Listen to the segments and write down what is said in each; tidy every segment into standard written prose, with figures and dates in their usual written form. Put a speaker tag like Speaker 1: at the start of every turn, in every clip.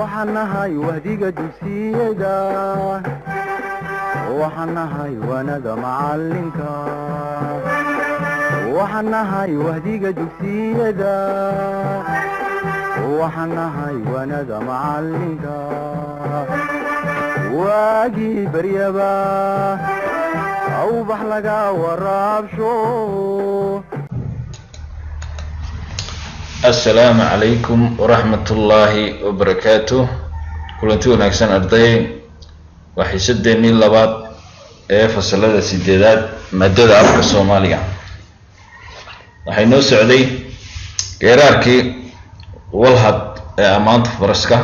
Speaker 1: waxanahay wahdiga dugsiyada waxanahay wanada macalinka waxanahay wahdiga dugsiyada waxanahay wanada macalinka waagii baryaba awbax laga waraabsho.
Speaker 2: السلام عليكم ورحمة الله وبركاته. كلنتي وناكسن أرضي وحيسدني اللبات فصلة سيدات مادة أفريقيا الصومالية وحينو سعودي قراركي والهد أمانت فرسكا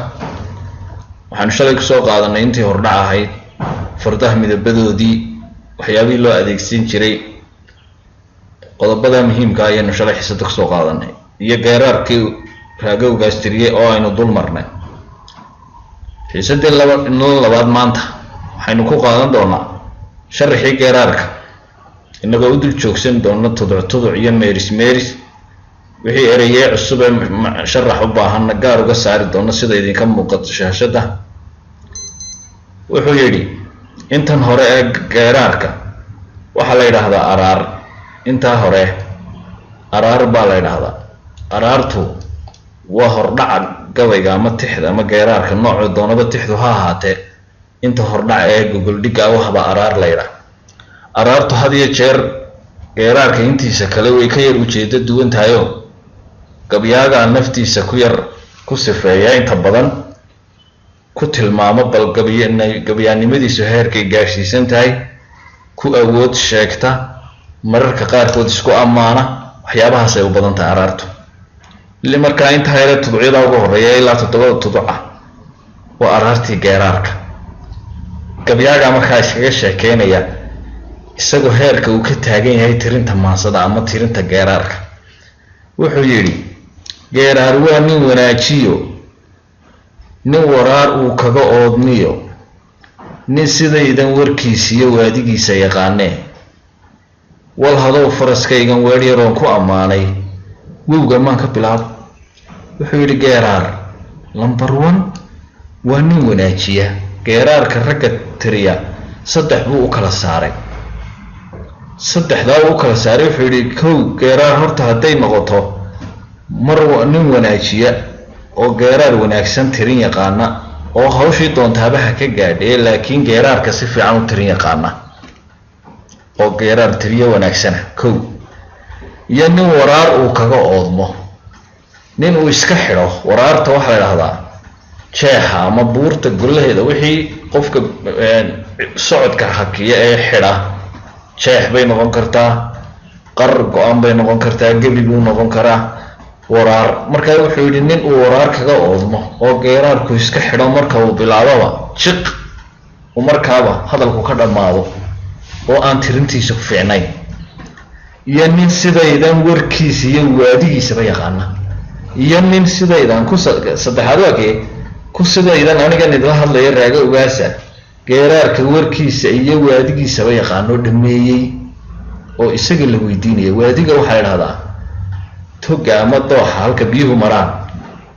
Speaker 2: وحنشارك سوق هذا نينتي هردعها هاي فرده من البدو دي وحيابي لو أديكسين شري قضبدا مهم كايا نشارك حسدك سوق هذا نينتي iyo geerarkii raagow gaastiriyay oo aynu dul marnay xiisadii labaad maanta waxaynu ku qaadan doonaa sharxii geerarka inagoo u dul joogsan doona tuduc iyo meeris wixii ereyay cusub ee sharax u baahan gaar uga saari doona sida idinka muuqato shaashada. wuxuu yiri intan hore ee geerarka waxa la yiraahdaa araar. inta hore araar baa la yiraahdaa. araartu waa hordhaca gabayga ama tixda ama geerarka nooc doonaba tixdu ha ahaatee inta hordhaca ee Google Digga waxba araar la yiraahdo. araartu had iyo jeer geerarka intiisa kale way ka yar ujeedo duwan tahay oo gabyaaga naftiisa ku yar ku sifeeya inta badan ku tilmaamo bal gabyaanimadiisu heerkay gaarsiisan tahay ku awood sheegta mararka qaarkood isku amaana waxyaabahaas ay u badan tahay araartu. اللي مركا انت هاي تضعيدا ugu horeeyay ilaa 7 tuduca waa araartii geerarka. gabyaaga markaa iskaga sheekeynaya isagoo heerka uu ka taagan yahay tirinta maansada ama tirinta geerarka. wuxuu yiri geerar waa nin wanaajiyo nin waraar uu kaga oodmiyo nin sidaydan warkiisiyo waadigiisa yaqaanee wal hadow faraskaygan weeriyaroon ku amaanay wowga maan ka bilaabo. wuxuu yiri geerar number 1 waa nin wanaajiya. geerarka ragga tiriya saddex buu u kala saaray. saddexdaa uu kala saaray wuxuu yiri kow geerar horta haday noqoto mar nin wanaajiya oo geerar wanaagsan tirin yaqaana oo hawshii doontaabaha ka gaadhay laakiin geerarka si fiican u tirin yaqaana oo geerar tiriya wanaagsan kow iyo nin waraar uu kaga oodmo nin uu iska xiro. waraarta waxa la yiraahdaa jeexa ama buurta golaheeda wixii qofka socodka hakiya ee xira jeex bay noqon kartaa qar go'an bay noqon kartaa gabi buu noqon karaa waraar. markaa wuxuu yiri nin uu waraar kaga oodmo oo geerarku iska xiro marka uu bilaababa jiq uu markaaba hadalku ka dhamaado oo aan tirintiisa ku fiicnayn iyo nin sidaydan warkiisa iyo waadigiisa yaqaana iyo nin sidaydan ku saddexaad waagee ku sidaydan aniga nidla hadlaya raaga ugaasa geerarka warkiisa iyo waadigiisa yaqaano dhameeyay oo isaga la weydiinaya. waadiga waxa la yiraahdaa toga ama dooxa halka biyuhu maraan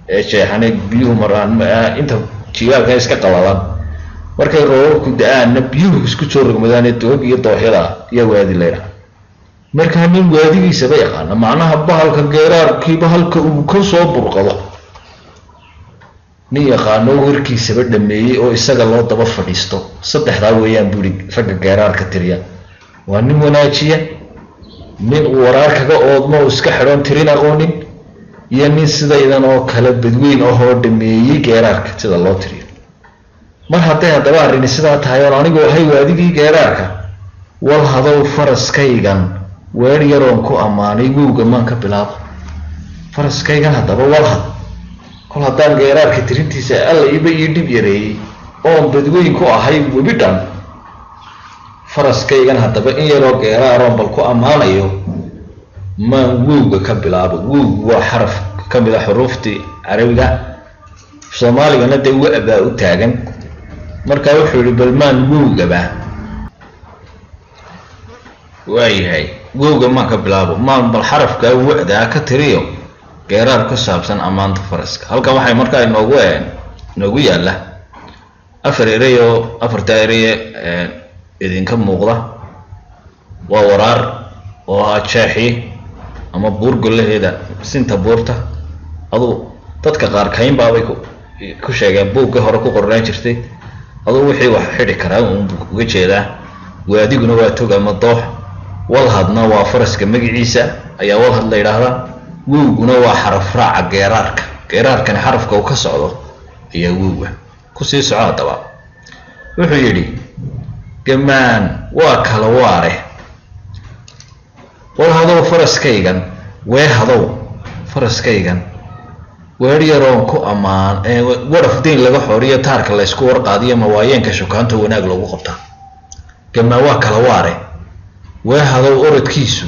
Speaker 2: ee jeexane biyuhu maraan inta jiilaalka iska qalalan markay roobku da'aan biyuhu isku soo rogmadaan toog iyo dooxyada iyo waadi leeyahay. markaa nin waadigiisa yaqaana macnaha bahalka geerarkiiba halka uu ka soo burqado nin yaqaano warkiisa dhameeyay oo isaga loo daba fadhiisto. saddexdaa weeyaan buuri ragga geerarka tiriya. waa nin wanaajiya nin uu waraar kaga oodmo iska xiroon tirin aqoonin iyo nin sidaydan oo kala badweyn oo dhameeyay geerarka sida loo tiriyo. mar haday hadaba arrin sidaa tahay oo anigu waxay waadigii geerarka wal hadow faraskaygan weer yaroon ku amaanay wowga maan ka bilaabo. faraskaygan hadaba walhad kol hadaan geerarka tirintiisa alla iba ii dhib yareeyay oo badweyn ku ahay webidhan faraskaygan hadaba in yaroo geeraroon bal ku amaanayo maan wowga ka bilaabo. wow waa xaraf ka mid ah xuruuftii carabiga Soomaaligana dee waa u taagan. markaa wuxuu yiri bal maan wowgaba waayahay wowga ma ka bilaabo maan bal xarafka wada ka tiriyo geerar ku saabsan amaanta faraska. halka waxay markaa inoogu noogu yaalla afar erayo afarta eraye idinka muuqda waa waraar oo ah jeexi ama buur golaheeda sinta buurta aduu dadka qaar kayn baabay ku sheegeen buugga hore ku qornaan jirtay aduu wixii wax xidhi karaa uga jeedaa waadiguna waa tog ama doox walhadna waa faraska magaciisa ayaa walhad la yidhaahdaa wowguna waa xaraf raaca geeraarkani xarafka uu ka socdo ayaa wowga kusii soco haddaba wuxuu yidhi gamaan waa kala waare walhadow faraskaygan weehadow faraskaygan weer yaroon ku ammaan waraf dayn laga xooriyo taarka la ysku warqaadiyo mawaayeenka shukaanta wanaag loogu qabtaa gamaan waa kala waare weehadow orodkiisu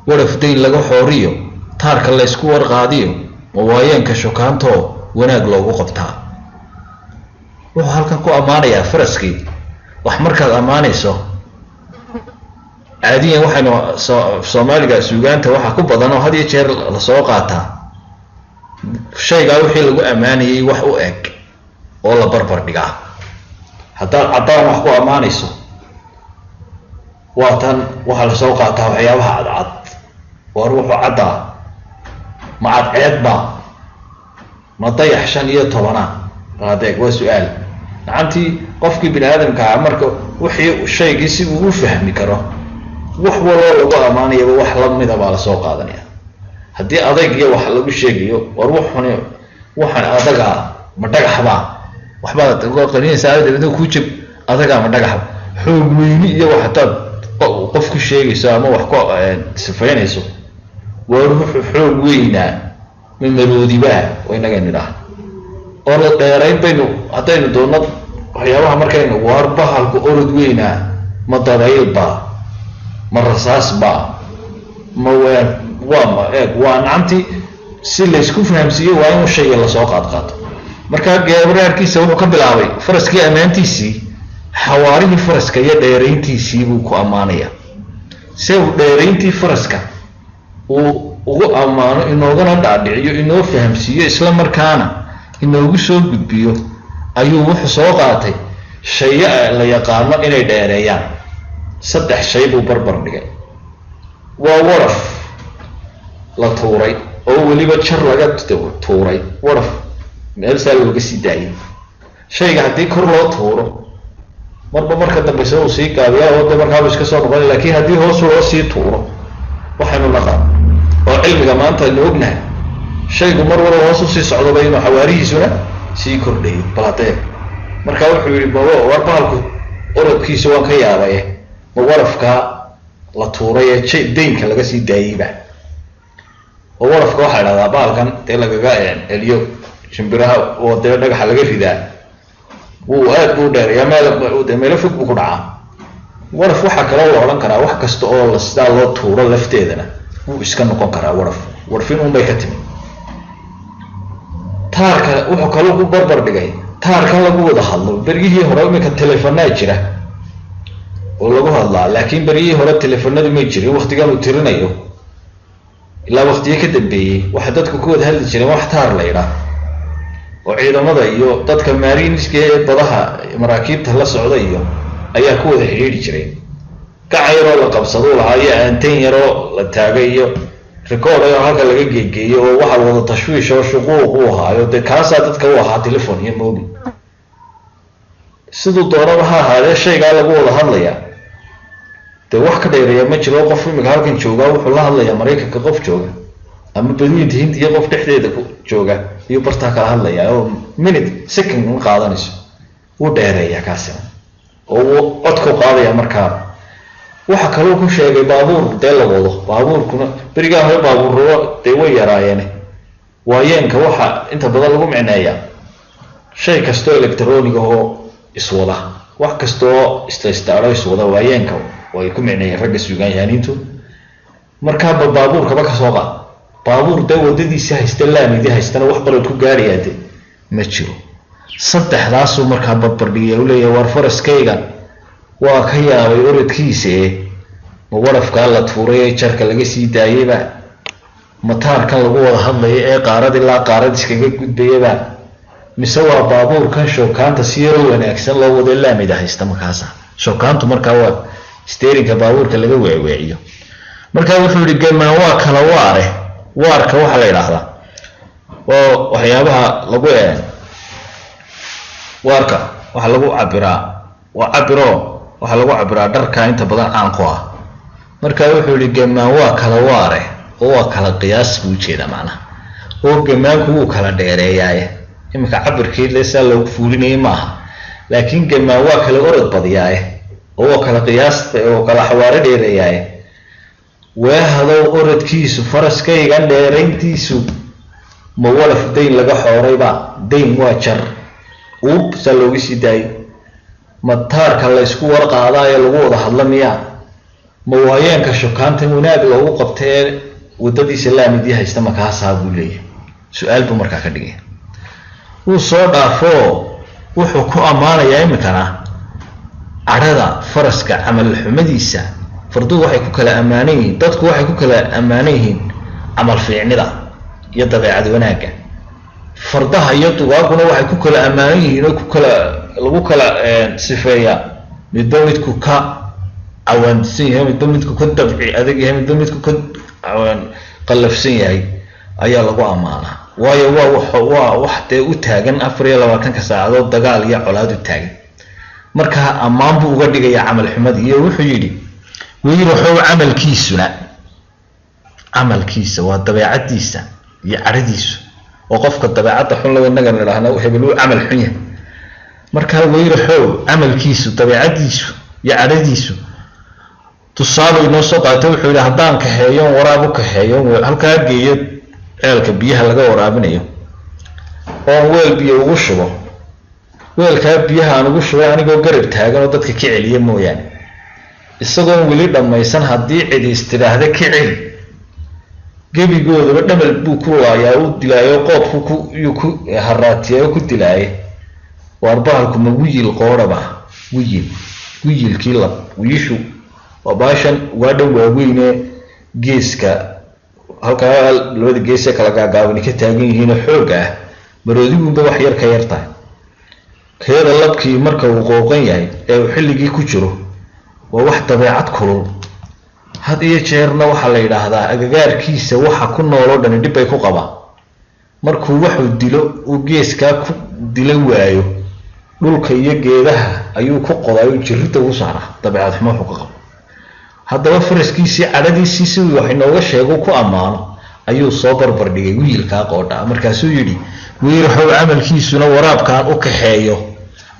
Speaker 2: waraf dayn laga xooriyo taarka la ysku warqaadiyo mawaayeenka shukaantoo wanaag loogu qabtaa wuxuu halkan ku ammaanayaa faraskii wax markaad ammaanayso caadiyan waxaynu soomaaliga suugaanta waxaa ku badan oo had iyo jeer lasoo qaataa shaygaa wixii lagu ammaanayay wax u eg oo la barbar dhigaa haddaad caddaan wax ku ammaanayso waa tan waxaa lasoo qaataa waxyaabaha cadcad war wuxuu caddaa ma cadceedba ma dayax 15 raadeeg waa su-aal nacantii qofkii bini aadamka marka wixii shaygii si uu u fahmi karo wax waloo lagu ammaanayaba wax la mid ah baa la soo qaadanaya haddii adag iyo wax lagu sheegayo war waxaan adaga ma dhagaxba waxbaad uga qarinaysaa aad ku jib adaga ma dhagaxba xoog weyni iyo wax hadaad qof ku sheegayso ama wax ku sifaynayso war wuxuu xoog weynaa min maroodiba way naga nidhaa oo la dheerayn baynu haddaynu doonno waxyaabaha markaynu waarba halku orod weynaa ma dabaylba ma rasaasba ma waa nacantii si laysku fahamsiiyo waa inuu shayga lasoo qaadqaato markaa geeraarkiisa wuxuu ka bilaabay faraskii ammaantiisii xawaarihii faraska iyo dheerayntiisii buu ku ammaanaya se uu dheerayntii faraska uu ugu ammaano inoogana dhaadhiciyo inoo fahamsiiyo isla markaana inoogu soo gudbiyo ayuu wuxuu soo qaatay shaya la yaqaano inay dheereeyaan 3 shay buu barbar dhigay waa waraf la tuuray oo weliba jar laga tuuray waraf meel saa looga sii daayay shayga haddii kor loo tuuro marba marka dambe soo sii gaabiyaa oo markaa iska soo noqon laakiin haddii hoos loo sii tuuro waxaynu naqaan oo cilmiga maanta aynu ognahay shaygu mar walba hoos u sii socdo inuu xawaarihiisuna sii kordhayo baladeeg markaa wuxuu yidhi baba war bahalku orodkiisa waan ka yaabay ma warafka la tuuray ee daynka laga sii daayayba oo warafka waxaa idhahdaa bahalkan dee lagaga celiyo shimbiraha oo dee dhagaxa laga ridaa wuu aad buu dheerayaa meelo fog buu ku dhacaa waraf waxaa kaloo la odhan karaa wax kasta oo sidaa loo tuuro lafteedana wuu iska noqon karaa warfin unbay ka timi taarka wuxuu kaloo ku barbar dhigay taarkan lagu wada hadlo berigii hore imika teleefanaa jira oo lagu hadlaa laakiin berigii hore teleefanadu ma jirin waqtigan uu tirinayo ilaa waqtiyo ka dambeeyay waxa dadku ku wada hadli jireen wax taar la yidhaa oo ciidamada iyo dadka maariiniska ee badaha maraakiibta la socda iyo ayaa ku wada xidhiidhi jiray gacan yaroo la qabsado lahaa iyo aanteen yaroo la taagay iyo record ayaa halka laga geegeeyo oo waxa wada tashwiish oo shuquuq u ahaayo dee kaasaa dadka u ahaa telefoon iyo mobil siduu doonaba ha ahaadee shaygaa lagu wada hadlayaa dee wax ka dheereeya ma jiro qof imika halkan joogaa wuxuu la hadlayaa maraykanka qof jooga ama badweynta hindiya qof dhexdeeda jooga iyo bartaa kala hadlayaa oo minute second ma qaadanayso wuu dheereeyaa kaasina oo wuu codku qaadaya markaa waxa kaloo ku sheegay baabuur dee la wado baabuurkuna berigaa hore baabuurrado dee way yaraayeen waayeenka waxa inta badan lagu micneeyaa shay kastoo electroniga oo iswada wax kastoo istaaro iswada waayeenka way ku micneeyeen ragga suugaanyaaniintu markaa baabuurkaba ka soo qaad baabuur dee wadadiisa haysta laamidii haystana wax qalad ku gaarayaa de ma jiro 3daasuu markaa barbardhigay u leeyahay war faraskayga waa ka yaabay orodkiisa ma warafkaa la tuuray ee jarka laga sii daayayba mataarkan lagu wada hadlayo ee qaarad ilaa qaarad iskaga gudbayaba mise waa baabuurkan shookaanta si yaro wanaagsan loo wado laamida haysta markaasa shookaantu markaa waa steerinka baabuurka laga weeweeciyo markaa wuxuu yidhi gamaan waa kala waare waarka waxaa la yidhaahdaa oo waxyaabaha lagu waarka waxaa lagu cabiraa waa cabiro waxaa lagu cabiraa dharka inta badan caanku ah markaa wuxuu yidhi gamaan waa kala waare oo waa kala qiyaas buu ujeedaa macnaha oo gamaanku wuu kala dheereeyaaye iminka cabirkii leesaa loogu fuulinayay maaha laakiin gamaan waa kala orod badiyaaye oo kala qiyaasta oo kala xawaare dheereeyaaye weehadow orodkiisu faraskaygan dheerayntiisu ma walaf dayn laga xoorayba dayn waa jar uub saa loogu sii daayay ma taarka laysku warqaadaayo lagu wada hadla miyaa ma waayeenka shukaanta wanaag loogu qabtay ee waddadiisa laamidii haysta makaasaa buu leeyahay su-aal buu markaa ka dhigay wuu soo dhaafoo wuxuu ku ammaanayaa iminkana cadhada faraska camal xumadiisa farduhu waxay ku kala ammaanan yihiin dadku waxay ku kala ammaanan yihiin camal fiicnida iyo dabeecad wanaagga fardaha iyo dugaaguna waxay ku kala ammaanan yihiin oo lagu kala sifeeyaa midba midku ka cawaansan yahay midba midku ka dabci adag yahay midba midku ka qallafsan yahay ayaa lagu ammaanaa waayo waa wax dee u taagan 24 saacadood dagaal iyo colaad u taagan markaa ammaan buu uga dhigayaa camal xumadii iyo wuxuu yidhi wiiruxow camalkiisa waa dabeecadiisa iyo cadhadiisu oo qofka dabeecadda xun laga nagan idhaahna hebeluu camal xun yahay markaa wiiruxow camalkiisu dabeecadiisu iyo cadhadiisu tusaale inoo soo qaatay wuxuu yidhi haddaan kaxeeyo waraab u kaxeeyo halkaa geeyo ceelka biyaha laga waraabinayo oo weel biyo ugu shubo weelkaa biyaha aan ugu shubay anigoo garab taagan oo dadka ka celiya mooyaane isagoon weli dhammaysan haddii cidi istiraahda ka celi gebigoodaba dhamal buu ku laayaa u dilaayo qoobku ku haraatiya oo ku dilaaye waar bahalku ma wiyil qooraba wiyilkii wiyishu waa baashan waa dhan waaweyne geeska halkaa labada geesee kala gaagaabani ka taagan yihiin oo xoog ah maroodiguunba wax yar ka yartahay keeda labkii marka uu qooqan yahay ee uu xilligii ku jiro waa wax dabeecad kulul had iyo jeerna waxaa la yidhaahdaa agagaarkiisa waxa ku nooloo dhani dhib bay ku qabaan markuu waxuu dilo uu geeskaa ku dila waayo dhulka iyo geedaha ayuu ku qodayo jirida ugu saaraa dabeecad xumo wuxuu ka qabo haddaba faraskiisii cadhadiisii siduu wax inooga sheego ku ammaano ayuu soo barbar dhigay wiilkaa qoodha markaasuu yidhi wiiruxow camalkiisuna waraabkaan u kaxeeyo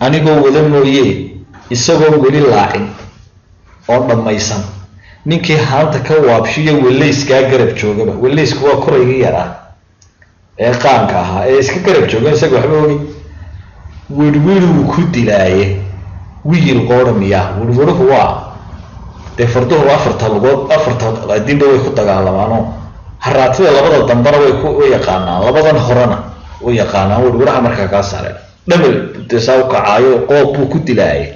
Speaker 2: anigoo wada mooye isagoo weli laacin oo dhammaysan ninkii haanta ka waabshiyo walayskaa garab joogaba walaysku waa korayga yaraa ee qaanka ahaa ee iska garab jooga isaga waxba ogi wirwiruu ku dilaaye wiil qoodha miyaa wirwiruhu waa dee farduhu afarta adinba way ku dagaalamaanoo haraatida labada dambana way yaqaanaan labadan horena way yaqaanaan wirwiraha markaa kaa saareen dhamal desaa u kacaayo qoob buu ku dilaaye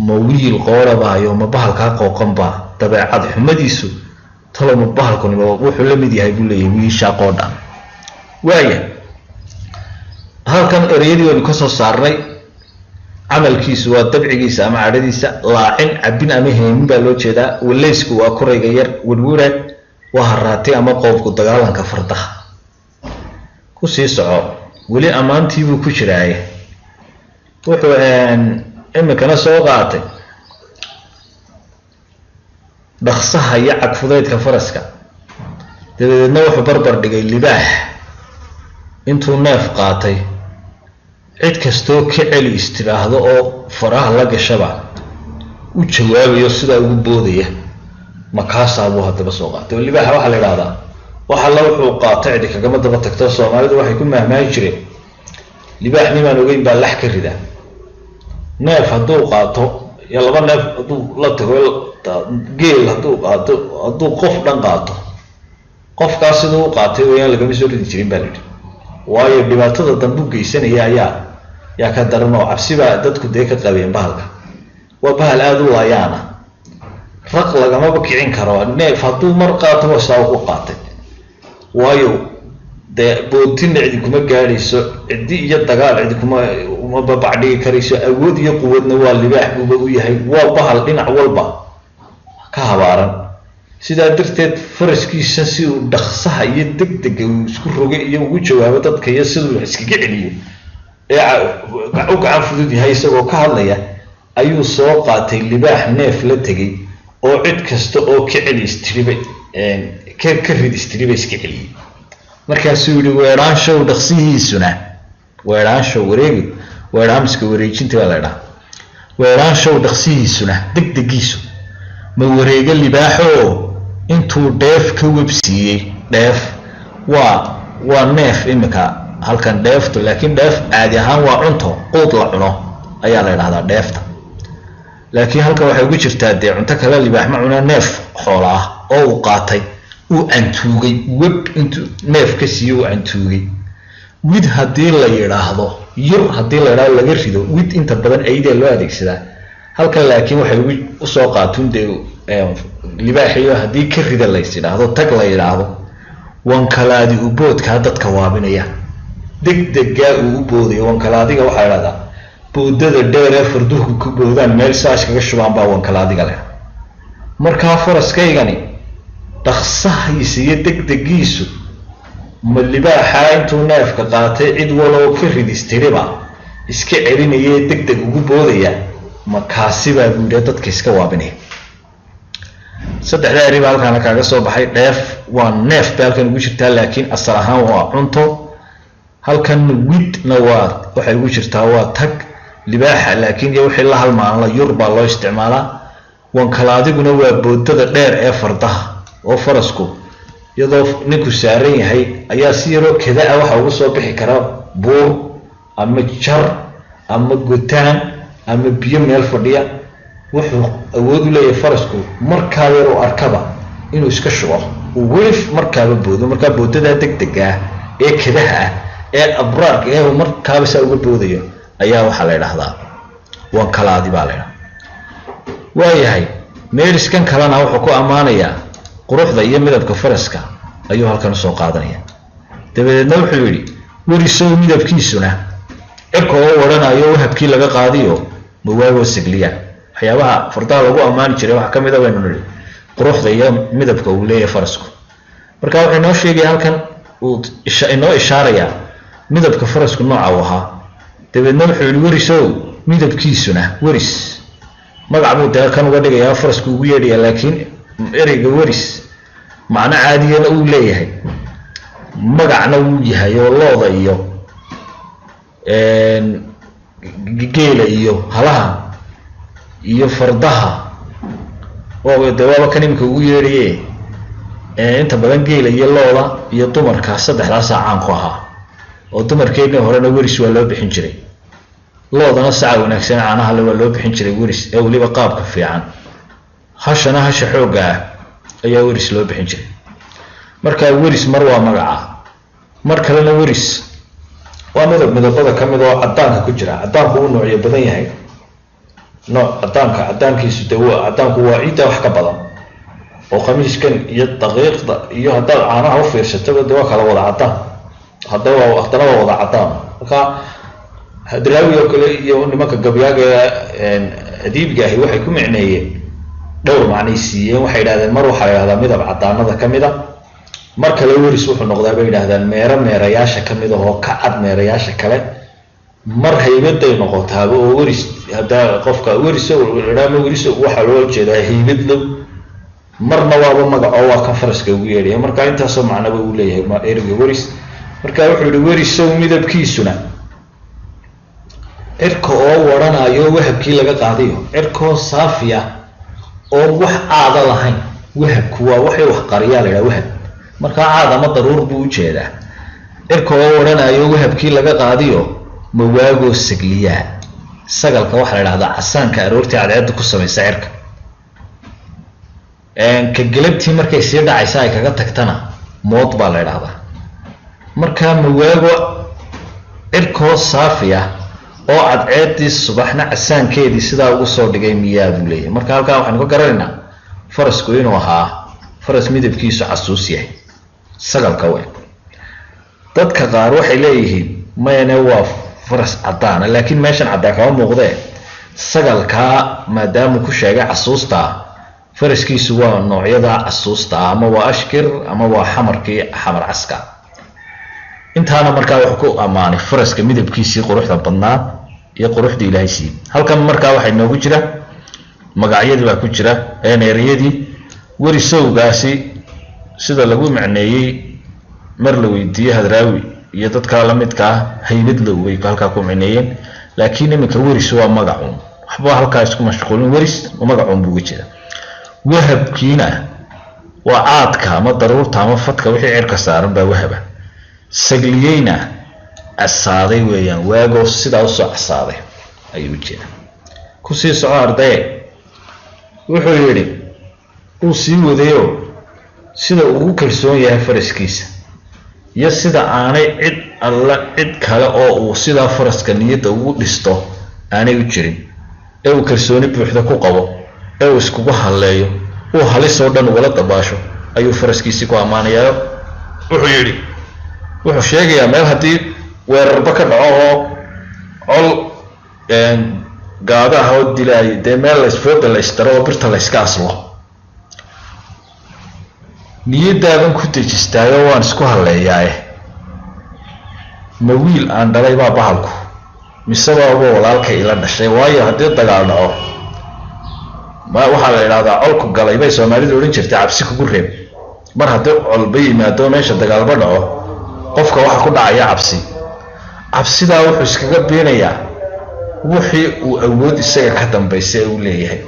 Speaker 2: ma wiil qoorabaayo ma bahalkaa qooqanbaa dabeecad xumadiisu talo ma bahalkunima wuxuu la mid yahay buu leeyahay wiishaa qoodha waaya halkan ereyadii waynu ka soo saarnay camalkiisu waa dabcigiisa ama cadhadiisa laacin cabin ama heemin baa loo jeedaa walaysku waa korayga yar wirwiraad waa haraati ama qoobku dagaalanka fardaha kusii soco weli ammaantiibuu ku jiraaye wuxuu iminkana soo qaatay dhaqsaha iyo cagfudeydka faraska dabadeedna wuxuu barbar dhigay libaax intuu neef qaatay cid kastoo ka celi istiraahdo oo faraha la gashaba u jawaabayo sidaa ugu boodaya makaasaa buu haddaba soo qaatay oo libaaxa waxaa la yidhahdaa wax alla wuxuu qaatay cidi kagama daba tagto soomaalidu waxay ku mahmaahi jireen libaax nimaan ogeyn baa lax ka rida neef hadduu qaato iyo laba neef hadduu la tago geel hadduu qaato hadduu qof dhan qaato qofkaas siduu u qaatay wayaan lagama soo ridi jirin baa la yidhi waayo dhibaatada dambu geysanaya yaa ka daran oo cabsibaa dadku dee ka qabeen bahalka waa bahal aada u laayaana raq lagamaba kicin karo neef hadduu mar qaato waa saa ku qaatay waayo dee boodtina cidi kuma gaadhayso cidi iyo dagaal cidi uma babacdhigi karayso awood iyo quwadna waa libaax buuba u yahay waa bahal dhinac walba ka habaaran sidaa darteed faraskiisa si uu dhaqsaha iyo degdega uu isku rogay iyo ugu jawaabo dadka iyo siduu iskaga celiyo u gacan fudud yahay isagoo ka hadlaya ayuu soo qaatay libaax neef la tegay oo cid kasta oo ka celi istiriba ka rid istiriba iska celiyay markaasuu yidhi weeraanshow dhaqsihiisuna weeraanshow wareegi weeraamiska wareejinta baa la dhaha weeraanshow dhaqsihiisuna degdegiisu ma wareega libaaxoo intuu dheef ka websiiyey dheef waa neef imika halkan dheeftu laakiin dheef caadi ahaan waa cunto quud la cuno ayaa la idhahdaa dheefta laakiin halkan waxay ugu jirtaa dee cunto kale libaax ma cuna neef xoola ah oo uu qaatay uu cantuugay web intuu neef ka siiyo uu cantuugay wid haddii la yidhaahdo yur haddii la yidhaahdo laga rido wid inta badan aydee loo adeegsadaa halkan laakiin waxay usoo qaatuun dee libaaxiyo haddii ka rida lays yidhaahdo tag la yidhaahdo wankalaadi u boodkaa dadka waabinaya degdegaa uu u boodayo wankalaadiga waxaa idhahdaa boodada dheer ee farduhu ku boodaan meel saash kaga shubaan baa wankalaadiga leh markaa faraskaygani dhaqsahiisa iyo degdegiisu ma libaaxaa intuu neefka qaatay cid waloo ka ridistiriba iska celinaya degdeg ugu boodaya ma kaasibaa buu yidhi dadka iska waabinaya saddexda eriba halkaana kaaga soo baxay dheef waa neef bay halkan ugu jirtaa laakiin asal ahaan waa cunto halkan widna waxay ugu jirtaa waa tag libaaxa laakiin iyo wixii la halmaanla yur baa loo isticmaalaa wankalaadiguna waa boodada dheer ee fardaha oo farasku iyadoo ninku saaran yahay ayaa si yaroo kada waxa ugu soo bixi kara buur ama jar ama gutaan ama biyo meel fadhiya wuxuu awood u leeyahay farasku markaa yar oo arkaba inuu iska shubo uu welif markaaba boodo markaa boodada degdega ah ee kadaha ah ee abraarka ee markaaba saa uga boodayo ayaa waxaa la idhaahdaa wankalaadi baa la idhaha waayahay meeriskan kalena wuxuu ku ammaanayaa quruxda iyo midabka faraska ayuu halkan usoo qaadanaya dabadeedna wuxuu yidhi werisow midabkiisuna cirka oo waranayo wahabkii laga qaadiyo mawaagoo sigliya waxyaabaha fardaha lagu ammaani jiray waxaa ka mid a baynu nidhi quruxda iyo midabka uu leeyahay farasku marka wuxuu inoo sheegaya halkan uu inoo ishaarayaa midabka farasku nooca uu ahaa dabeedna wuxuu yidhi werisow midabkiisuna weris magac buu dee kan uga dhigayaa farasku ugu yeedhaya laakiin ereyga weris macno caadiyana uu leeyahay magacna wuu yahay oo looda iyo geela iyo halaha iyo fardaha oo dee waaba kan imika ugu yeedhaye inta badan geela iyo looda iyo dumarka saddexdaasaa caan ku ahaa oo dumarkeedna horena weris waa loo bixin jiray loodana saca wanaagsan caanaha le waa loo bixin jiray weris ee weliba qaabka fiican hashana hasha xoogga ah ayaa weris loo bixin jiray markaa weris mar waa magaca mar kalena weris waa midabada ka mid oo cadaanka ku jira cadaanku uu noocyo badan yahay nooc cadaankiisu de cadaanku waa ciidda wax ka badan oo khamiiskan iyo daqiiqda iyo haddaad caanaha u fiirsataba de waa kala wada cadaan haddana waa wada cadaan marka hadraawi oo kale iyo nimanka gabyaaga adiibga ahi waxay ku micneeyeen dhowr macnay siiyeen waxay yidhahdeen mar waxaa la yidhahdaa midab cadaanada ka mid a mar kale weris wuxuu noqdaa bay yidhahdaan meerayaasha ka mid ahoo ka cad meerayaasha kale mar haybaday noqotaaba oo weris haddaa qofka weriso waxaa loo jeedaa haybadlow marna waaba magacoo waa kan faraska ugu yeedhaya marka intaasoo macnaba uu leeyahay ereyga weris marka wuxuu yihi werisow midabkiisuna cirka oo waranayo wahabkii laga qaadayo cirkaoo saafiya oo wax caada lahayn wahabku waa waxay wax qariyaa la yidhaha wahab markaa caad ama daruur buu u jeedaa cirka oo waranayo wahabkii laga qaadiyo mawaagoo sagliyaa sagalka waxaa la idhahdaa casaanka aroortii cadceedda ku samaysa cirka ka galabtii markay sii dhacaysa ay kaga tagtana mood baa la idhahdaa markaa mawaago cirkoo saafi ah oo cadceeddii subaxna casaankeedii sidaa ugu soo dhigay miyaa buu leeyahay marka halkaa waxaanu ka garanaynaa farasku inuu ahaa faras midabkiisu casuus yahay sagalka weyn dadka qaar waxay leeyihiin mayne waa faras caddaana laakiin meeshan caddaa kama muuqdee sagalkaa maadaamuu ku sheegay casuusta faraskiisu waa noocyada casuusta ama waa ashkir ama waa xamarkii xamar caska intaana markaa wuxuu ku ammaanay faraska midabkiisii quruxda badnaa iyo quruxda ilaahay siiyey halkan markaa waxay noogu jira magacyadii baa ku jira eeriyadii werisowgaasi sida lagu macneeyey mar la weydiiyey hadraawi iyo dadka la midka ah haybad low way halkaa ku macneeyeen laakiin iminka weris waa magacuun waxba halkaa isku mashquulin weris magacuun buu jira wahabkiina waa caadka ama daruurta ama fadka wixii cirka saaran baa wahaba sagliyeyna casaaday weeyaan waagoo sidaa usoo casaaday ayuu jira kusii soco ardaye wuxuu yidhi uu sii wadayo sida ugu kalsoon yahay faraskiisa iyo sida aanay cid alla cid kale oo uu sidaa faraska niyadda ugu dhisto aanay u jirin ee uu kalsooni buuxda ku qabo ee uu iskugu halleeyo uu halis oo dhan ugala dabaasho ayuu faraskiisii ku ammaanayaa wuxuu yidhi wuxuu sheegayaa meel haddii weerarba ka dhaco oo col gaada ah oo dilaayo dee meel laysfooda laystaro oo birta layska aslo niyaddaadan ku dejistaayo waan isku halleeyaaye ma wiil aan dhalay baa bahalku mise baaba walaalkay ila dhashay waayo haddii dagaal dhaco waxaa la idhahdaa colku galay bay soomaalidu odhan jirtay cabsi kugu reeb mar haddii colba yimaado meesha dagaalba dhaco qofka waxa ku dhacaya cabsidaa wuxuu iskaga biinayaa wixii uu awood isaga ka dambaysay uu leeyahay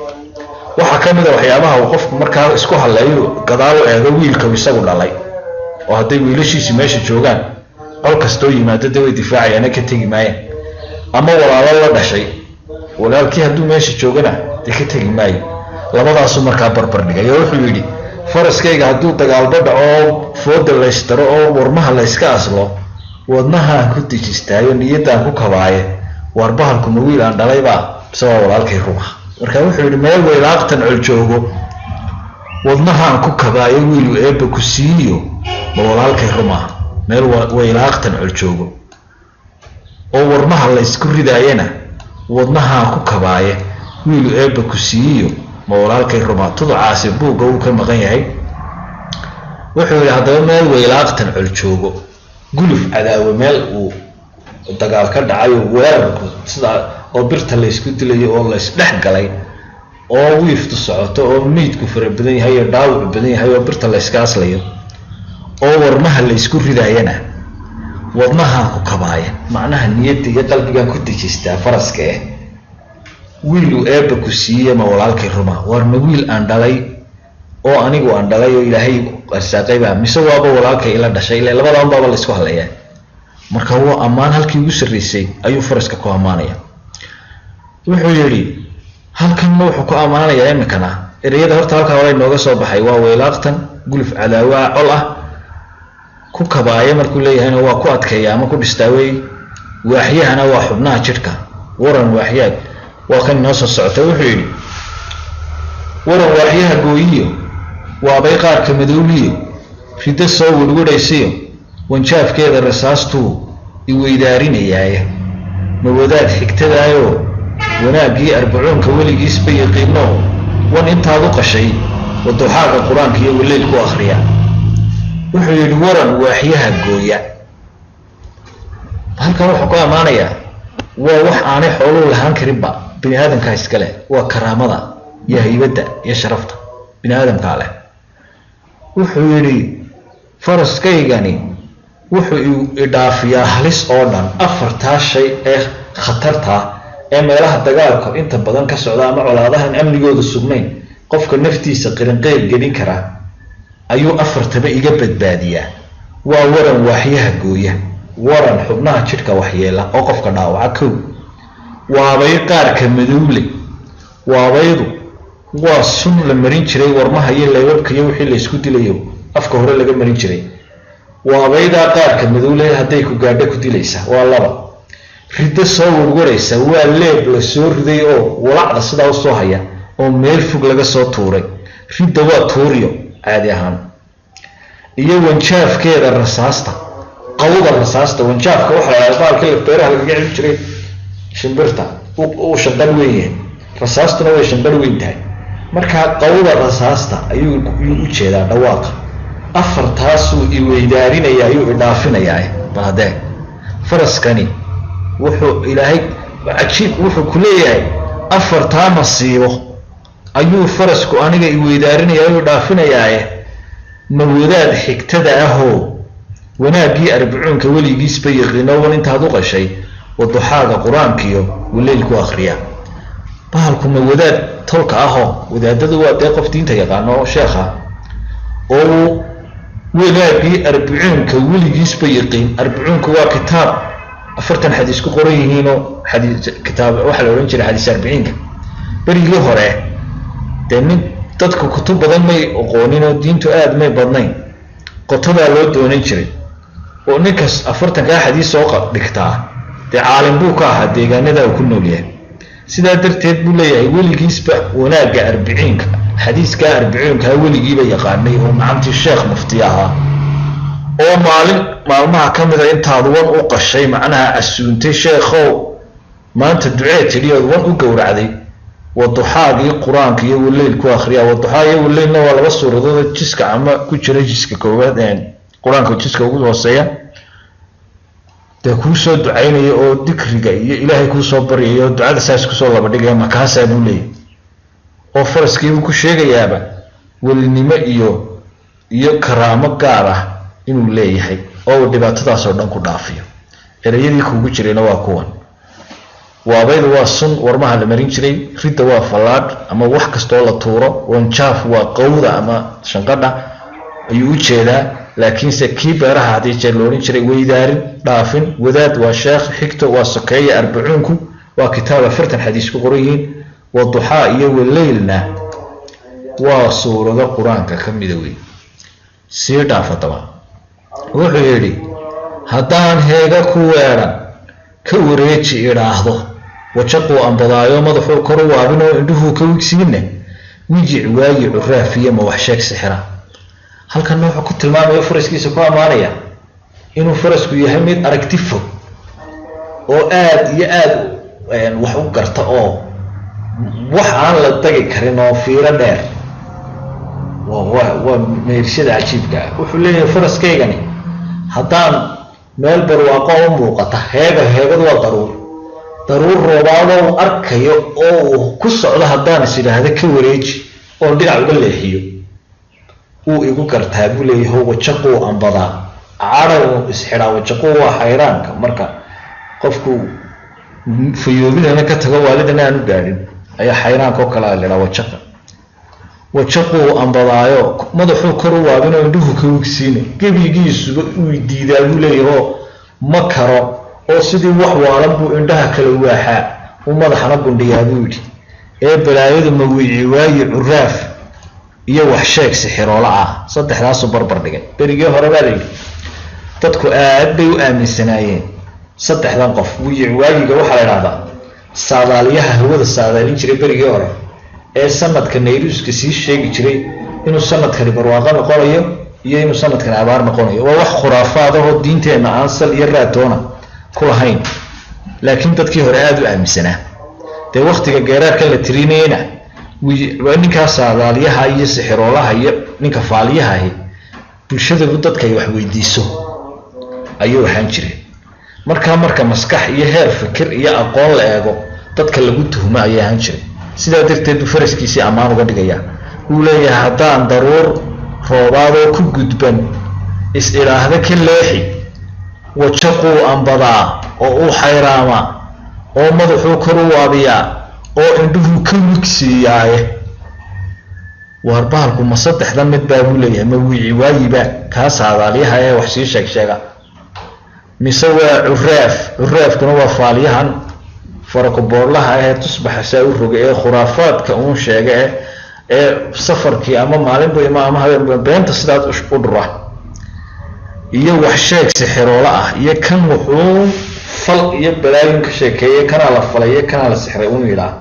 Speaker 2: waxa ka mid ah waxyaabaha uu qofku markaa isku halleeyo gadaal u eego wiilka isagu dhalay oo hadday wiilashiisi meesha joogaan col kastoo yimaado dee way difaacayaan ka tegi maayaan ama walaalo la dhashay walaalkii hadduu meesha joogana dee ka tegi maayo labadaasu markaa barbar dhigay oo wuxuu yidhi faraskayga hadduu dagaalba dhaco oo fooda laystaro oo warmaha layska aslo wadnahaan ku dejistaayo niyaddaan ku kabaaye war bahalku ma wiil aan dhalaybaa mise waa walaalkay ruma marka wuxuu yidhi meel weylaaqtan col joogo wadnahaan ku kabaayo wiilu eebba ku siiyo ma walaalkay ruma meel weylaaqtan col joogo oo warmaha laysku ridaayana wadnahaan ku kabaaye wiilu eebba ku siiyo ma walaalkay ruma tuducaasi buugga uu ka maqan yahay wuxuu yidhi haddaba meel weylaaqtan col joogo guluf cadaawe meel uu dagaal ka dhacayo weerarku sidaa oo birta laysku dilayo oo laysdhex galay oo wiiftu socoto oo meydku fara badan yahay oo dhaawacu badan yahay oo birta layska aslayo oo warmaha laysku ridaayana wadnahaan ku kabaaya macnaha niyadda iyo qalbigaan ku dejistaa faraska wiilu eebba ku siiye ma walaalkay ruma war ma wiil aan dhalay oo anigu aan dhalay oo ilaahay arsaaqaybaa mise waaba walaalkay ila dhashay ilaa labadan baaba laysku hadlayaa marka waa ammaan halkii ugu sarreysay ayuu faraska ku ammaanaya wuxuu yidhi halkanna wuxuu ku ammaanayaa iminkana ereyada horta halkaa hore inooga soo baxay waa weylaaqtan guluf cadaawaa col ah ku kabaaya markuu leeyahayna waa ku adkeeya ama ku dhistaawey waaxyahana waa xubnaha jidhka waran waaxyaad waa kan inoo soo socota wuxuu yidhi waran waaxyaha gooyiyo waabay qaarka madowliyo riddo soo werwaraysiyo wanjaafkeeda rasaastuu iweydaarinayaaye ma wadaad xigtadaayoo wanaaggii arbacuunka weligiisba yaqiino wan intaad u qashay waduxaaga qur-aanka iyo waleil ku akhriya wuxuu yidhi waran waaxyaha gooya halkan wuxuu ku ammaanayaa waa wax aanay xooluu lahaan karinba bini aadamkaa iska leh waa karaamada iyo haybadda iyo sharafta bini aadamkaa leh wuxuu yidhi faraskaygani wuxuu idhaafiyaa halis oo dhan afartaa shay ee khatarta ee meelaha dagaalka inta badan ka socda ama colaadahan amnigooda sugnayn qofka naftiisa qirinqeyb gelin kara ayuu afartaba iga badbaadiyaa waa waran waaxyaha gooya waran xubnaha jidhka waxyeela oo qofka dhaawaca kow waabay qaarka madowle waabaydu waa sun la marin jiray warmaha iyo leebabka iyo wixii laysku dilayo afka hore laga marin jiray waabaydaa qaarka madowle hadday ku gaadho ku dilaysa waa laba riddo soo warwaraysa waa leeb la soo riday oo walacda sidaa u soo haya oo meel fog laga soo tuuray ridda waa tuuriyo caadi ahaan iyo wanjaafkeeda rasaasta qawda rasaasta wanjaafka waxa la baalka beeraha laga celi jiray shimbirta uu shanqal weeye rasaastuna way shanqal weyn tahay marka qawda rasaasta ayuu u jeedaa dhawaaqa afartaasuu i weydaarinaya ayuu idhaafinayaa baade faraskani wuxuu ilaahay cajiib wuxuu ku leeyahay afartaa masiibo ayuu farasku aniga i weydaarinaya ayuu dhaafinayaa ma wadaad xigtada ahoo wanaagii arbacuunka weligiisba yaqiino wan intaad u qashay waduxaaga qur-aankiyo waleylku akhriya bahalku ma wadaad tolka ahoo wadaadadu waa dee qof diinta yaqaano sheekha oo wanaagii arbacuunka weligiisba yaqiin arbacuunka waa kitaab 40 xadiis ku qoran yihiinoo xadiis kitaab waxa la oran jiray xadiis 40 berigii hore nin dadku kutub badan may aqoonin oo diintu aad may badnayn qotada loo doonan jiray oo ninkaas 40 ka xadiis soo dhigtaa caalim buu ka ahaa deegaanada uu ku nool yahay sidaa darteed buu leeyahay weligiisba wanaaga 40 xadiiska 40 weligiiba yaqaanay oo macaantii sheekh mufti ahaa oo maalmaha kamida intaad wan u qashay macnaha asuuntay sheekhow maanta ducee tiriyood wan u gowracday waduxaagii qur-aanka iyo waleyl ku akhriya waduxaa iyo waleylna waa laba suuradood jiska ama ku jira jiska koowaad qur-aanka jiska ugu hooseeya dee kuu soo ducaynaya oo dikriga iyo ilaahay kuu soo baryayo ducada saas kusoo laba dhigaya makaasaa buu leeyahay oo faraskii buu ku sheegayaaba welinimo iyo karaamo gaar ah inuu leeyahay oo dhibaatadaas oo dhan ku dhaafiyo erayadii kuugu jirayna waa kuwan waabaydu waa sun warmaha la marin jiray ridda waa fallaadh ama wax kastoo la tuuro wanjaaf waa qawda ama shanqadha ayuu u jeedaa laakiinse kii beeraha haddii jeer la oran jiray weydaarin dhaafin wadaad waa sheekh xigto waa sokeeye arbacuunku waa kitaab 40 xadiis ku qoran yihiin waduxaa iyo waleylna waa suurado qur-aanka ka mida wey sii dhaafadaba wuxuu yidhi haddaan heega ku weeran ka wareeji idhaahdo wajaquu ambadaayo madaxuu kor u waabinoo indhuhuu ka wigsiinne wijic waayi curaafiya ma wax sheeg sixira halkan wuxuu ku tilmaamayo faraskiisa ku ammaanaya inuu farasku yahay mid aragti fog oo aad iyo aad wax u garta oo wax aan la dagi karin oo fiiro dheer waa meershada cajiibka wuxuu leeyahay faraskaygani haddaan meel barwaaqo u muuqata heegadu waa daruur roobaadoo arkayo oo ku socdo haddaan is idhaahda ka wareeji oo dhinac uga leexiyo uu igu gartaa buu leeyahay wajaquu ambadaa cadhaw isxidhaa wajaquu waa xayraanka marka qofku fayoobidana ka tago waalidana aan u gaadhin ayaa xayraanka oo kale la idhaa wajaquu ambadaayo madaxuu kor u waabinoo indhuhu ka wigsiina gebigiisuba uu diidaa buu leeyahay ma karo oo sidii wax waalan buu indhaha kala waaxaa uu madaxana gundhiyaa buu yidhi ee balaayadu ma wiici waayi curaaf iyo wax sheeg sixiroola ah saddexdaasuu barbar dhigay berigii hore baa layidhi dadku aad bay u aaminsanaayeen saddexdan qof wiici waayiga waxaa la idhahdaa saadaaliyaha hawada saadaalin jiray berigii hore ee sanadka nayruuska sii sheegi jiray inuu sanadkani barwaaqo noqonayo iyo inuu sanadkani abaar noqonayo waa wax khuraafaad oo diinteenna aan sal iyo raatoona ku lahayn laakiin dadkii hore aad u aaminsanaa dee waqtiga geeraarkan la tirinayna waa ninkaa saadaaliyaha iyo sixiroolaha iyo ninka faaliyaha ahi bulshadu dadka ay wax weydiiso ayuu ahaan jiray marka maskax iyo heer fikir iyo aqoon la eego dadka lagu tuhmo ayay ahaan jiray sidaa darteed buu faraskiisii ammaan uga dhigayaa uu leeyahay haddaan daruur roobaadoo ku gudban is idhaahda ka leexi wajaquu ambadaa oo uu xayraama oo madaxuu kor u waabiyaa oo indhuhu ka wigsiiyaaye waar bahalku ma saddexdan mid baa buu leeyahay ma wiici waayiba kaa saadaalyaha ee wax sii sheega mise waa curaafkuna waa faaliyahan farakuboorlaha ee tusbaxa saa u roga ee khuraafaadka uun sheega ee safarkii ama maalinba ama habeenba beenta sidaas u dhura iyo wax sheeg sixiroola ah iyo kan wuxuu fal iyo balaayin ka sheekeeyay kana la falay kana la sixray uu yiraahdo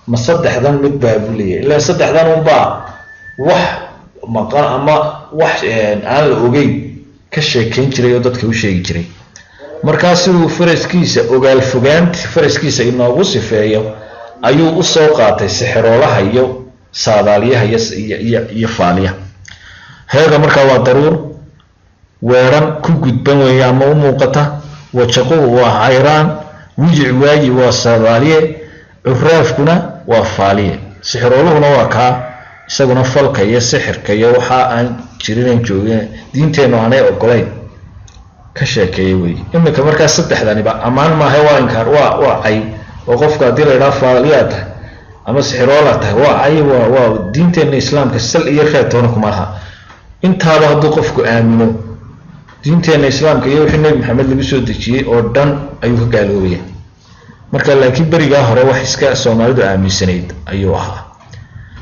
Speaker 2: ma saddexdan mid baa buu leeyahay ilaa saddexdan un baa wax maqan ama wax aan la ogeyn ka sheekayn jiray oo dadka u sheegi jiray. markaa siduu faraskiisa ogaal fogaanti faraskiisa inoogu sifeeyo ayuu u soo qaatay sixiroolaha iyo saadaaliyaha iyo faaliyaha. heega markaa waa daruur weeran ku gudban weeye ama u muuqata, wajaquhu waa cayraan, wijic waayi waa saadaaliye, curaafkuna waa faaliye. sixirooluhuna waa kaa isaguna falka iyo sixirka iyo waxa aan jirin joogin diinteenu aanay ogolayn ka sheekeeyay weeye. imika markaa saddexdaniba amaan maahay waa inkaar waa cay oo qofka hadii la yiraahdo faaliyaad ama sixiroolaad tahay waa cay waa diinteena islaamka sal iyo reetoona kuma laha. intaaba hadduu qofku aamino diinteena islaamka iyo wixii nabi maxamed lagu soo dejiyay oo dhan ayuu ka gaaloobaya. marka laakiin bariga hore wax iska Soomaalidu aaminsanayd ayuu ahaa.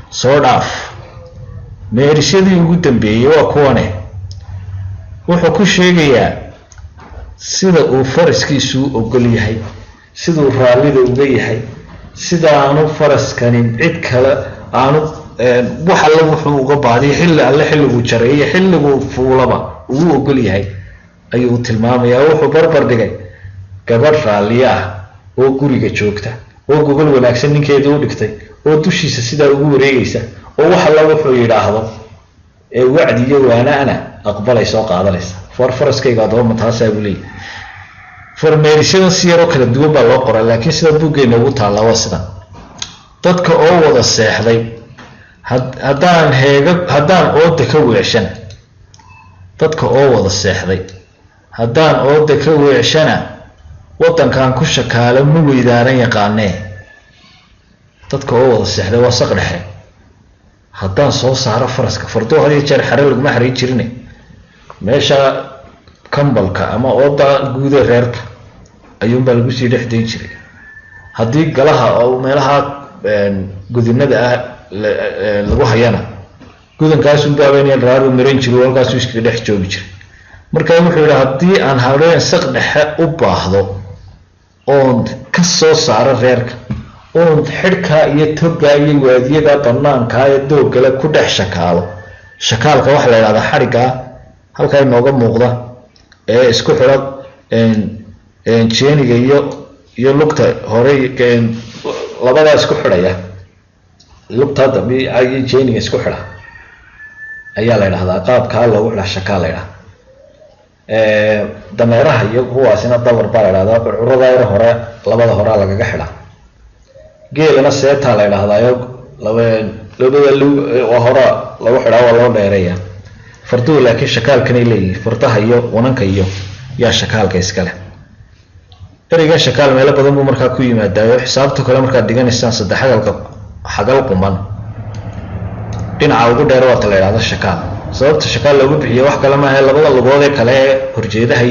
Speaker 2: soo dhaaf meerishadii ugu dambeeyay waa kuwane wuxuu ku sheegayaa sida uu faraskiisu ogol yahay, siduu raallida uga yahay, sida aanu faraskanin cid kale aanu wax alla wuxuu uga baadiyo xilli alle xilligu jareeyo xilligu fuulaba uu ogol yahay ayuu tilmaamayaa. wuxuu barbar dhigay gabadh raalliye ah oo guriga joogta oo gogol wanaagsan ninkeeda u dhigtay oo dushiisa sidaa ugu wareegaysa oo wax alla wuxuu yidhaahdo ee wacdi iyo waanaana aqbalaysa oo qaadanaysa. faraskayga adoo taasaa buu leeyahay. farmeerishada si yaroo kala duwan baa loo qoray laakiin sida buuggeena ugu taalla waa sidan. dadka oo wada seexday haddaan ooda ka weecshan, dadka oo wada seexday haddaan ooda ka weecshana wadankan ku shakaalo ma weydaaran yaqaanee. dadka oo wada seexday waa saq dhexe. haddaan soo saaro faraska fardoo had iyo jeer xare laguma xaray jirine meesha kambalka ama ooda guuda reerka ayuunbaa lagu sii dhex dayn jiray. haddii galaha oo meelaha gudinada ah lagu hayana gudankaasunbaa weynayaan raaru maran jiray halkaasuu iskaga dhex joogi jiray. markaa wuxuu yidhi haddii aan habeen saq dhexe u baahdo oon ka soo saaro reerka oon xidhkaa iyo togaa iyo waadiyada banaankaa ee doogale ku dhex shakaalo. shakaalka waxa la yidhahdaa xadhiggaa halkaa inooga muuqda ee isku xidha jeeniga iyo lugta hore labadaa isku xidhaya, lugta dambe iyo jeeniga isku xidha ayaa la yidhahdaa. qaabkaa loogu xidha shakaal la yidhahda. dameeraha iyo kuwaasina dabar baa la yidhahdaa. curcurada yar hore labada horea lagaga xidha. geelana seetaa la yidhahdaayo labada hora lagu xidhaa waa loo dheereeya. farduhu laakiin shakaalkanay leeyihiin. fardaha iyo wananka iyo yaa shakaalka iskale. ereyga shakaal meelo badan buu markaa ku yimaadaayo. xisaabta kale markaad dhiganaysaan saddex xagal quman dhinaca ugu dheer waata la yidhahdo shakaal. sababta shakaal loogu bixiyo wax kale maaha labada lugood ee kale ee horjeedaha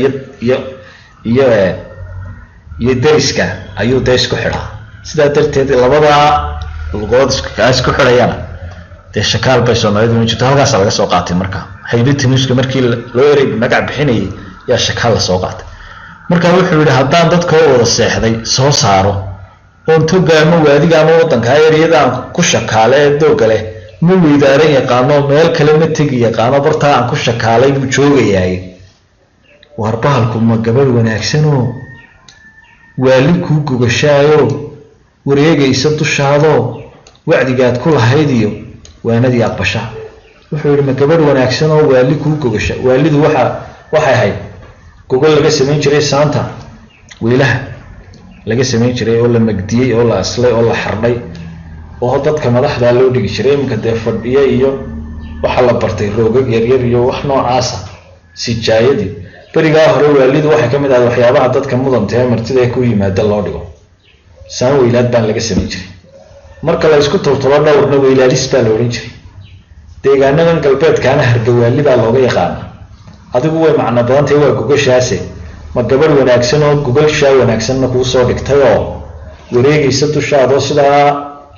Speaker 2: iyo deriska ayuu dee isku xidhaa. sidaa darteed labadaa lugood isku xidhayana dee shakaal bay Soomaalidu ma jirto. halkaasa laga soo qaatay. marka haybitinuska markii loo erey magac bixinayay yaa shakaal la soo qaatay. markaa wuxuu yidhi haddaan dadka oo wada seexday soo saaro oon toga ama waadiga ama wadanka ereyadaan ku shakaale ee doogale ma weydaaran yaqaano meel kale ma tegi yaqaano bartaa aan ku shakaalay buu joogayaay. war bahalku ma gabadh wanaagsanoo waali kuu gogashaayo wareegaysa dushaadoo wacdigaad ku lahayd iyo waanadii aqbasha. wuxuu yidhi ma gabadh wanaagsanoo waali kuu gogasha. waalidu waxay ahayd gogol laga samayn jiray saanta wiilaha laga samayn jiray oo la magdiyey oo la aslay oo la xardhay oo dadka madaxda loo dhigi jiray. iminka dee fadhiya iyo waxa la bartay roogag yaryar iyo wax noocaasa sijaayadii. berigaa hore waalidu waxay ka mid ahayd waxyaabaha dadka mudanta ee martida ee ku yimaada loo dhigo. saan weylaad baan laga samayn jiray. marka la isku turtulo dhowrna weylaalis baa la odhan jiray. deegaanadan galbeedkaana hargawaali baa looga yaqaana. adigu way macno badantahay waa gogashaase ma gabadh wanaagsan oo gogashaa wanaagsanna kuu soo dhigtay oo wareegaysa dushaadoo sidaa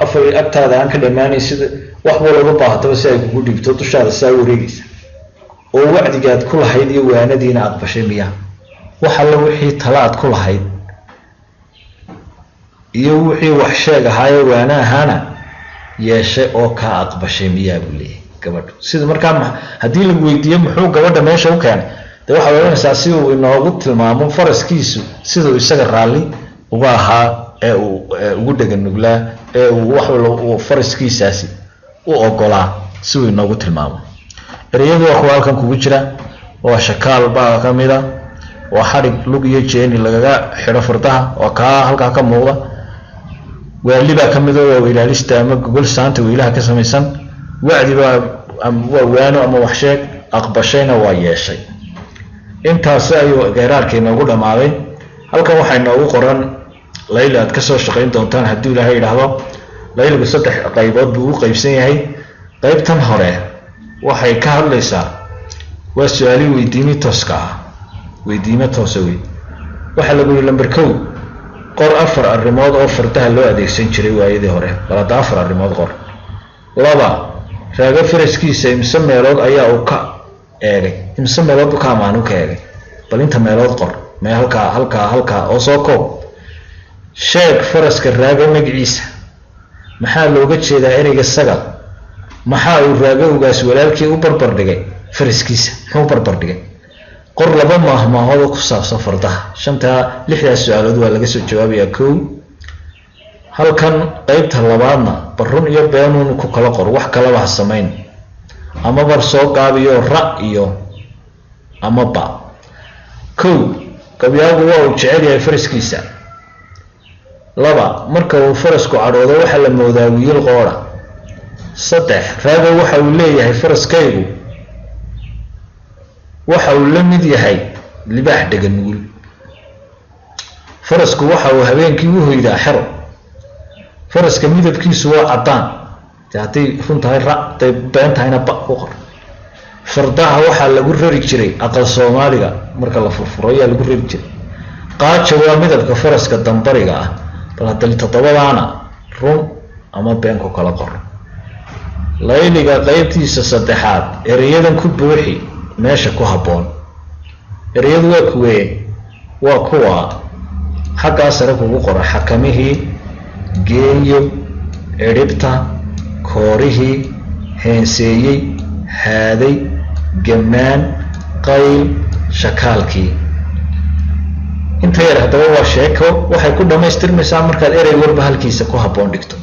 Speaker 2: afar agtaada aan ka dhammaanay sida waxba laga baahataba si ay kugu dhibto dushaada saa wareegaysa oo wacdigaad ku lahayd iyo waanadiina aqbashay miyaa. wax alla wixii talaad ku lahayd iyo wixii wax sheeg ahaayo waana ahaana yeeshay oo kaa aqbashay miyaa buu leeyahay gabadhu. sida markaa haddii lagu weydiiyo muxuu gabadha meesha u keenay de waxa weynaysaa si uu inoogu tilmaamo faraskiisu siduu isaga raalli uga ahaa ee uu ugu dhagan nuglaa ee uu wax uu faraskiisaasi u ogolaa si uu inoogu tilmaamo. ereyadu waa kuwa halkan kugu jira, waa shakaal baa ka mid ah, waa xadhig lug iyo jeeni lagaga xidho fardaha oo kaa halkaa ka muuqda, waali baa ka mid ah waa ilaalista ama gogol saanta wiilaha ka samaysan, wacdi baa waa waano ama wax sheeg, aqbashayna waa yeeshay. intaas ayuu geeraarka inoogu dhammaaday. halkan waxaa inoogu qoran layli aad ka soo shaqayn doontaan haddii ilaahay yidhaahdo. layligu 3 qaybood buu u qaybsan yahay. qaybtan hore waxay ka hadlaysaa waa su-aali weydiimi tooska ah, weydiimo toosa wey. waxaa lagu yidhi lambar 1 qor 4 arrimood oo fardaha loo adeegsan jiray waayadii hore. balada 4 arrimood qor. 2 raaga faraskiisa imse meelood ayaa uu ka eegay, imse meelood uu ka amaanu ka eegay, bal inta meelood qor, mee halkaa oo soo koob. sheeg faraska raaga magaciisa, maxaa looga jeedaa ereyga sagal, maxaa uu raagowgaas walaalkii u barbar dhigay faraskiisa, muxuu barbar dhigay. qor 2 maahmaahood oo ku saabsan fardaha. 6 su-aalood waa laga soo jawaabayaa. 1 halkan qaybta labaadna barrun iyo beenuun ku kala qor, wax kalaba ha samayn, ama bar soo gaabiyo ra iyo ama ba. 1 gabyaagu waa uu jecel yahay faraskiisa. 2 marka uu farasku cadhoodo waxaa la moodaa wiil qoora. 3 raaga waxa uu leeyahay faraskaygu waxa uu la mid yahay libaax dhagan nugul. farasku waxa uu habeenkii u hoydaa xero. faraska midabkiisu waa caddaan, haddii run tahay ra, haday been tahayna ba ku qor. fardaha waxaa lagu rari jiray aqal soomaaliga, marka la furfuro ayaa lagu rari jiray. qaaja waa midabka faraska dambariga ah. bal haddii 7daana run ama been ku kala qor. layliga qaybtiisa 3aad ereyadan ku buuxi meesha ku habboon. ereyadu waa kuwee? waa kuwa xaggaa sare kugu qora: xakamihii, geeyo, ciribta, koorihii, heenseeyey, haaday, gammaan, qayl, shakaalkii. inta yar haddaba waa sheeko, waxay ku dhammaystirmaysaa markaad erey walba halkiisa ku habboon dhigto.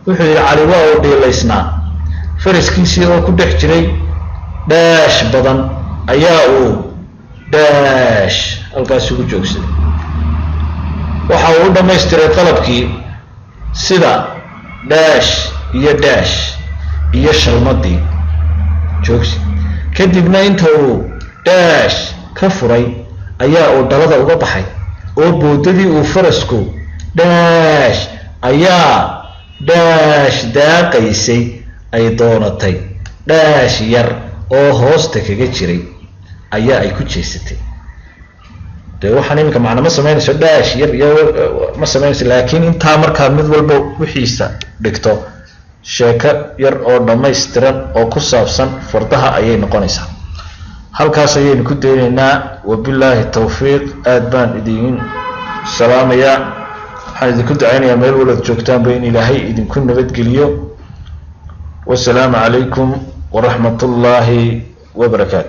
Speaker 2: wuxuu yidhi cali waa uu dhiilaysnaa, faraskiisii oo ku dhex jiray dhaash badan ayaa uu dhaash halkaas ugu joogsaday. waxa uu u dhammaystiray qalabkii sida dhaash iyo shalmadii joogsi. kadibna inta uu dhaash ka furay ayaa uu dhalada uga baxay, oo boodadii uu farasku dhaash ayaa dhaash daaqaysay ay doonatay dhaash yar oo hoosta kaga jiray ayaa ay ku jeesatay. dee waxaan iminka macna ma samaynayso, dhaash yar iyo ma samaynayso, laakiin intaa markaad mid walba wixiisa dhigto sheeko yar oo dhammaystiran oo ku saabsan fardaha ayay noqonaysaa. halkaas ayaynu ku daynaynaa. wabilaahi tawfiiq. aad baan idin salaamayaa, waxaan idinku ducaynayaa meel walad joogtaanba in ilaahay idinku nabadgeliyo. wasalaamu calaykum waraxmat ullaahi wabarakaatu.